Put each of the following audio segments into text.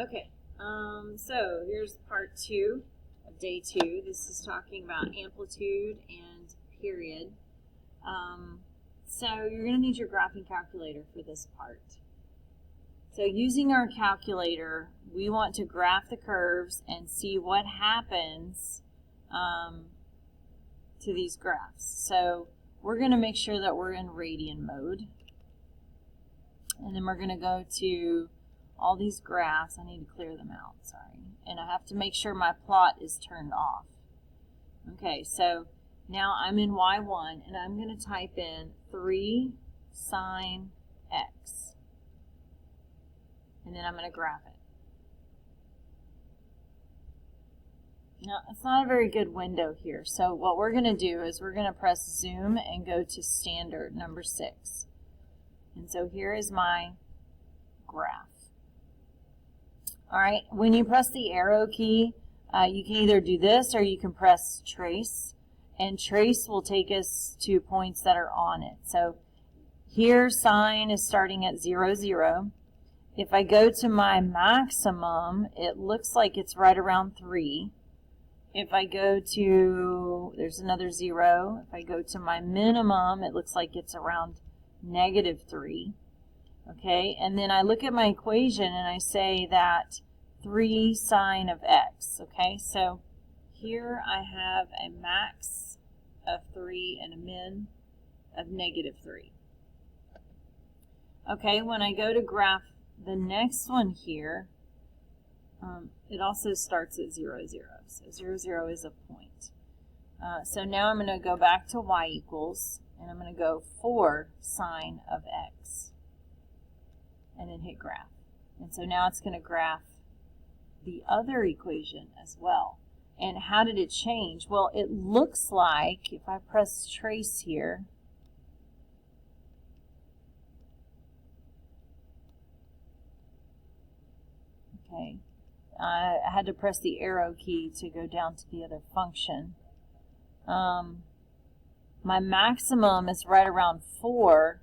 Okay, so here's part 2 of day 2. This is talking about amplitude and period. So you're going to need your graphing calculator for this part. So using our calculator, we want to graph the curves and see what happens to these graphs. So we're going to make sure that we're in radian mode. And then we're going to go to all these graphs. I need to clear them out, sorry. And I have to make sure my plot is turned off. Okay, so now I'm in Y1 and I'm going to type in 3 sine x. And then I'm going to graph it. Now, it's not a very good window here. So what we're going to do is we're going to press zoom and go to standard number 6. And so here is my graph. All right, when you press the arrow key, you can either do this or you can press trace, and trace will take us to points that are on it. So here sine is starting at 0, 0. If I go to my maximum, it looks like it's right around 3. If I go to, there's another 0. If I go to my minimum, it looks like it's around -3. Okay, and then I look at my equation and I say that 3 sine of x. Okay, so here I have a max of 3 and a min of -3. Okay, when I go to graph the next one here, it also starts at 0, 0. So 0, 0 is a point. So now I'm going to go back to y equals, and I'm going to go 4 sine of x. And then hit graph. And so now it's going to graph the other equation as well. And how did it change? Well, it looks like, if I press trace here, okay, I had to press the arrow key to go down to the other function. My maximum is right around 4,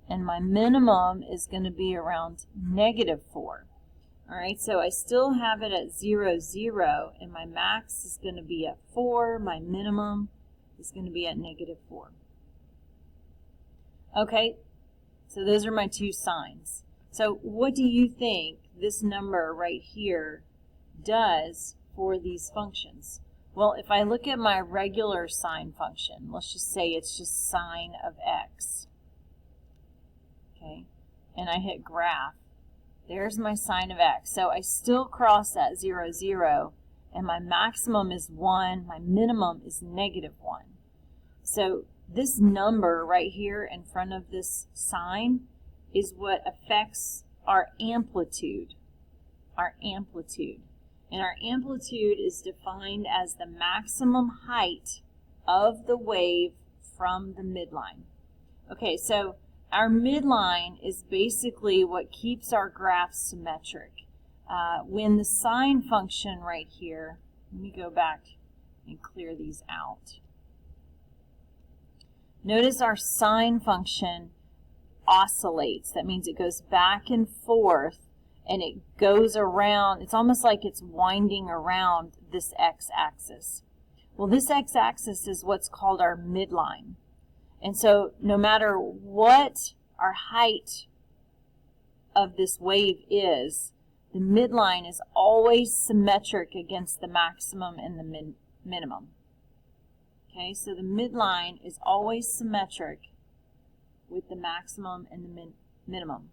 and my minimum is going to be around -4. All right, so I still have it at 0, 0, and my max is going to be at 4. My minimum is going to be at -4. Okay, so those are my two signs. So what do you think this number right here does for these functions? Well, if I look at my regular sine function, let's just say it's just sine of x. Okay, and I hit graph. There's my sine of x. So I still cross that 0, 0, and my maximum is 1, my minimum is -1. So this number right here in front of this sine is what affects our amplitude. Our amplitude. And our amplitude is defined as the maximum height of the wave from the midline. Okay, so our midline is basically what keeps our graph symmetric. When the sine function right here, let me go back and clear these out. Notice our sine function oscillates. That means it goes back and forth and it goes around. It's almost like it's winding around this x-axis. Well, this x-axis is what's called our midline. And so no matter what our height of this wave is, the midline is always symmetric against the maximum and the minimum. Okay, so the midline is always symmetric with the maximum and the minimum.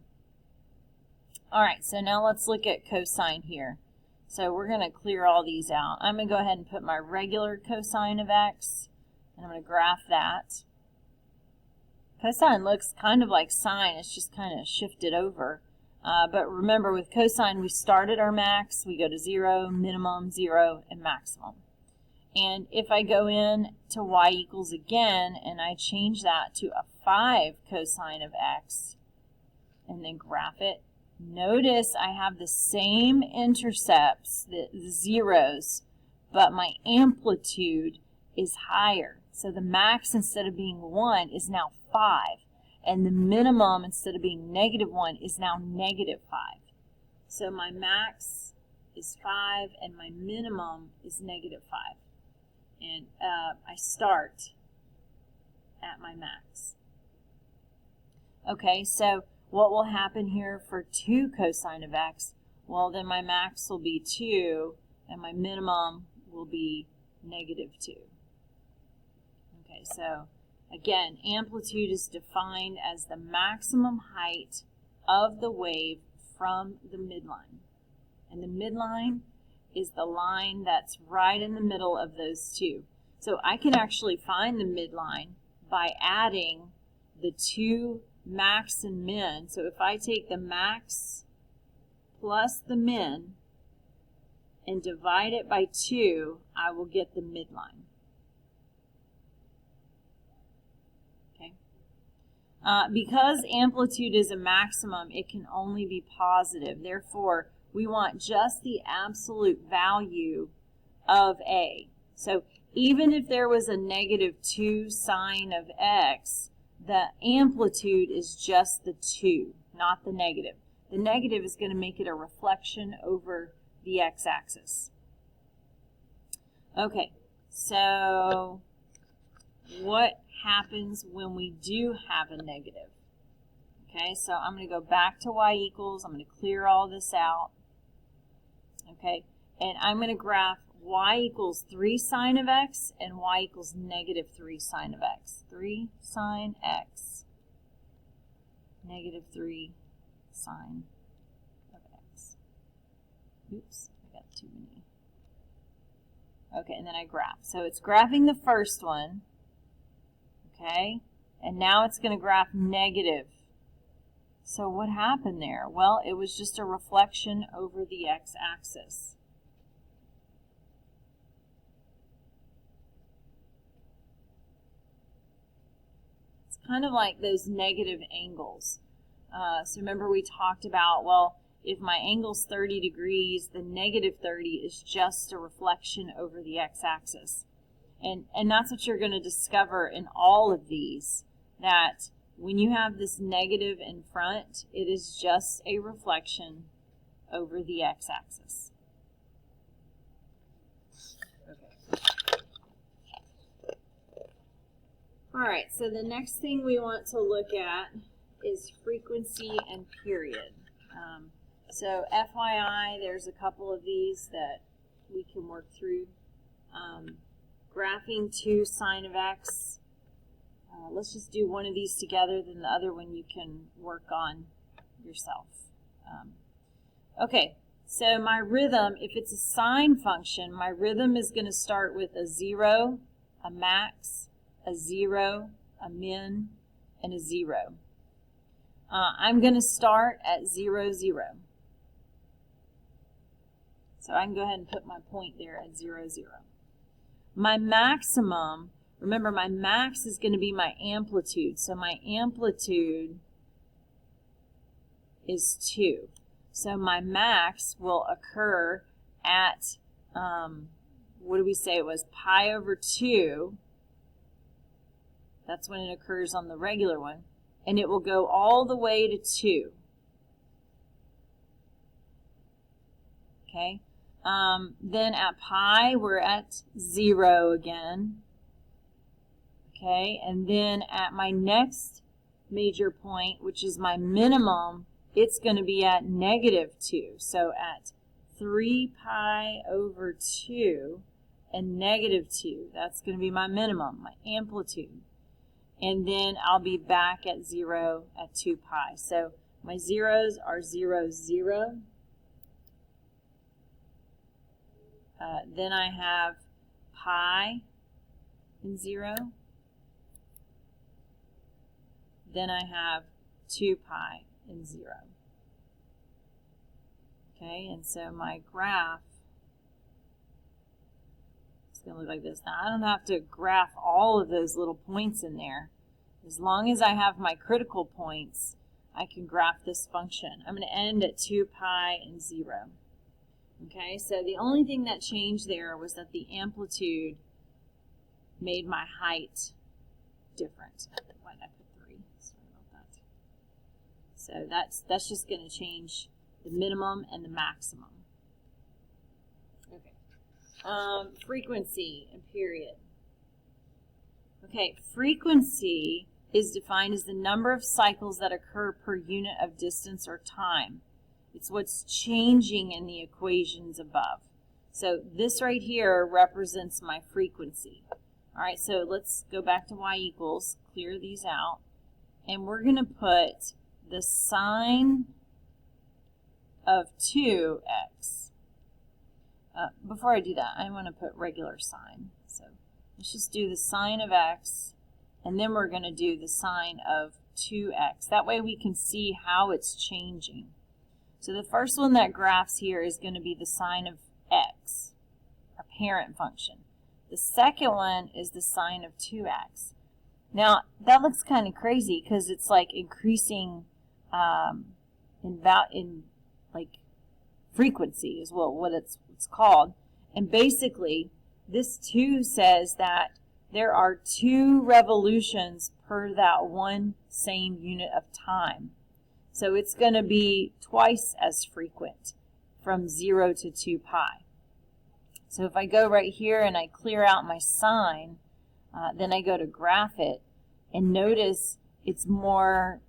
All right, so now let's look at cosine here. So we're going to clear all these out. I'm going to go ahead and put my regular cosine of x, and I'm going to graph that. Cosine looks kind of like sine, it's just kind of shifted over. But remember, with cosine, we start at our max, we go to 0, minimum, 0, and maximum. And if I go in to y equals again, and I change that to a 5 cosine of x, and then graph it, notice I have the same intercepts, the zeros, but my amplitude is higher. So the max, instead of being 1, is now 5. And the minimum, instead of being -1, is now -5. So my max is 5 and my minimum is -5. And I start at my max. Okay, so what will happen here for 2 cosine of x? Well, then my max will be 2 and my minimum will be -2. Okay, so again, amplitude is defined as the maximum height of the wave from the midline. And the midline is the line that's right in the middle of those two. So I can actually find the midline by adding the 2 max and min. So if I take the max plus the min and divide it by 2, I will get the midline. Okay. Because amplitude is a maximum, it can only be positive. Therefore, we want just the absolute value of A. So even if there was a -2 sine of x, the amplitude is just the 2, not the negative. The negative is going to make it a reflection over the x-axis. Okay, so what happens when we do have a negative? Okay, so I'm going to go back to y equals. I'm going to clear all this out. Okay, and I'm going to graph y equals 3 sine of x and y equals -3 sine of x. 3 sine x, -3 sine of x. Oops, I got too many. Okay, and then I graph. So it's graphing the first one. Okay, and now it's going to graph negative. So what happened there? Well, it was just a reflection over the x-axis. It's kind of like those negative angles. So remember we talked about, well, if my angle's 30 degrees, the -30 is just a reflection over the x-axis. And that's what you're going to discover in all of these, that when you have this negative in front, it is just a reflection over the x-axis. Okay. All right, so the next thing we want to look at is frequency and period. So FYI, there's a couple of these that we can work through. Graphing 2 sine of x. Let's just do one of these together, then the other one you can work on yourself. Okay, so my rhythm, if it's a sine function, my rhythm is going to start with a 0, a max, a 0, a min, and a 0. I'm going to start at 0, 0. So I can go ahead and put my point there at 0, 0. My maximum, remember my max is going to be my amplitude. So my amplitude is 2. So my max will occur at, what do we say it was, pi over 2. That's when it occurs on the regular one. And it will go all the way to 2. Okay. Then at pi, we're at 0 again. Okay, and then at my next major point, which is my minimum, it's going to be at -2. So at 3 pi over 2 and -2, that's going to be my minimum, my amplitude. And then I'll be back at 0 at 2 pi. So my zeros are 0, 0. Then I have pi and 0. Then I have 2 pi and 0. Okay, and so my graph is going to look like this. Now I don't have to graph all of those little points in there. As long as I have my critical points, I can graph this function. I'm going to end at 2 pi and 0. Okay, so the only thing that changed there was that the amplitude made my height different. Why did I put 3? Sorry about that. So that's just going to change the minimum and the maximum. Okay. Frequency and period. Okay, frequency is defined as the number of cycles that occur per unit of distance or time. It's what's changing in the equations above. So this right here represents my frequency. All right, so let's go back to y equals, clear these out, and we're going to put the sine of 2x. Before I do that, I want to put regular sine. So let's just do the sine of x, and then we're going to do the sine of 2x. That way we can see how it's changing. So the first one that graphs here is going to be the sine of x, our parent function. The second one is the sine of 2x. Now, that looks kind of crazy because it's like increasing in frequency is what it's called. And basically, this 2 says that there are 2 revolutions per that one same unit of time. So it's going to be twice as frequent from 0 to 2 pi. So if I go right here and I clear out my sine, then I go to graph it, and notice it's more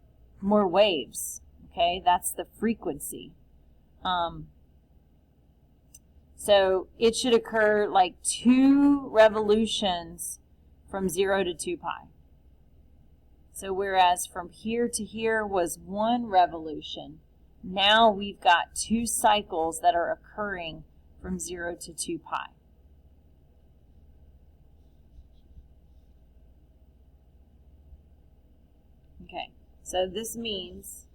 waves. Okay, that's the frequency. So it should occur like 2 revolutions from 0 to 2 pi. So whereas from here to here was 1 revolution, now we've got 2 cycles that are occurring from 0 to 2 pi. Okay, so this means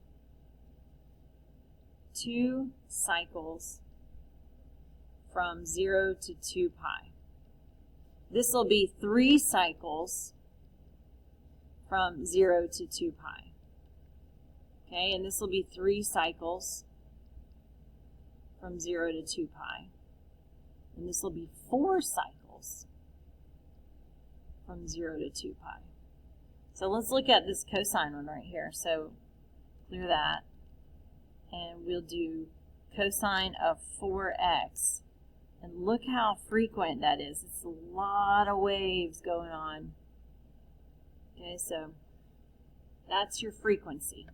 2 cycles from 0 to 2 pi. This will be 3 cycles from 0 to 2 pi. Okay, and this will be 3 cycles from 0 to 2 pi. And this will be 4 cycles from 0 to 2 pi. So let's look at this cosine one right here. So clear that. And we'll do cosine of 4x. And look how frequent that is. It's a lot of waves going on. Okay, so that's your frequency.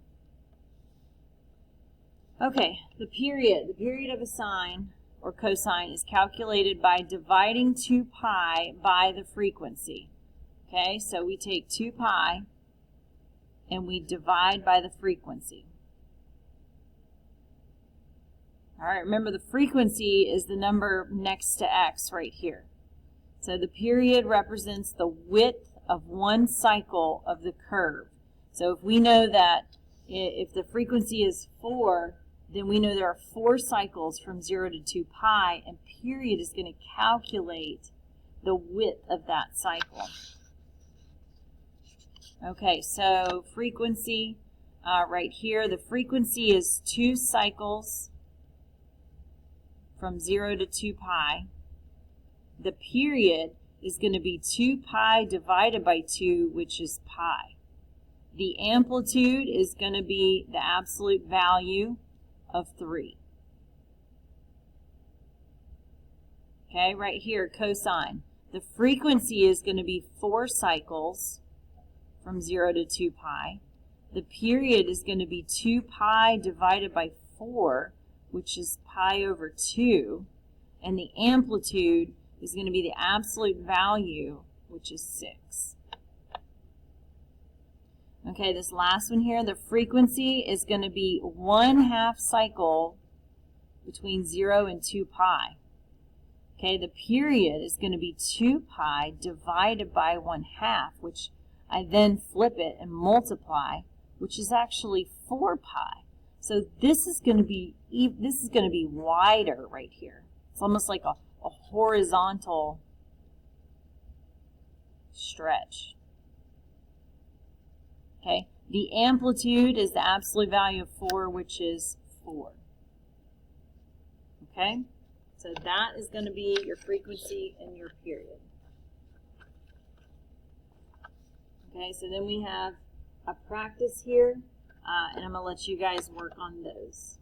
Okay, the period of a sine or cosine is calculated by dividing 2 pi by the frequency. Okay, so we take 2 pi and we divide by the frequency. All right, remember the frequency is the number next to x right here. So the period represents the width of one cycle of the curve. So if we know that if the frequency is 4, then we know there are 4 cycles from 0 to 2 pi, and period is going to calculate the width of that cycle. Okay, so frequency right here, the frequency is 2 cycles from 0 to 2 pi. The period is going to be 2 pi divided by 2, which is pi. The amplitude is going to be the absolute value of 3. Okay, right here, cosine. The frequency is going to be 4 cycles from 0 to 2 pi. The period is going to be 2 pi divided by 4, which is pi over 2. And the amplitude is going to be the absolute value, which is 6. Okay, this last one here, the frequency is going to be 1/2 cycle between 0 and 2 pi. Okay, the period is going to be 2 pi divided by 1/2, which I then flip it and multiply, which is actually 4 pi. So this is going to be wider right here. It's almost like a horizontal stretch. Okay, the amplitude is the absolute value of 4, which is 4. Okay, so that is going to be your frequency and your period. Okay, so then we have a practice here, and I'm going to let you guys work on those.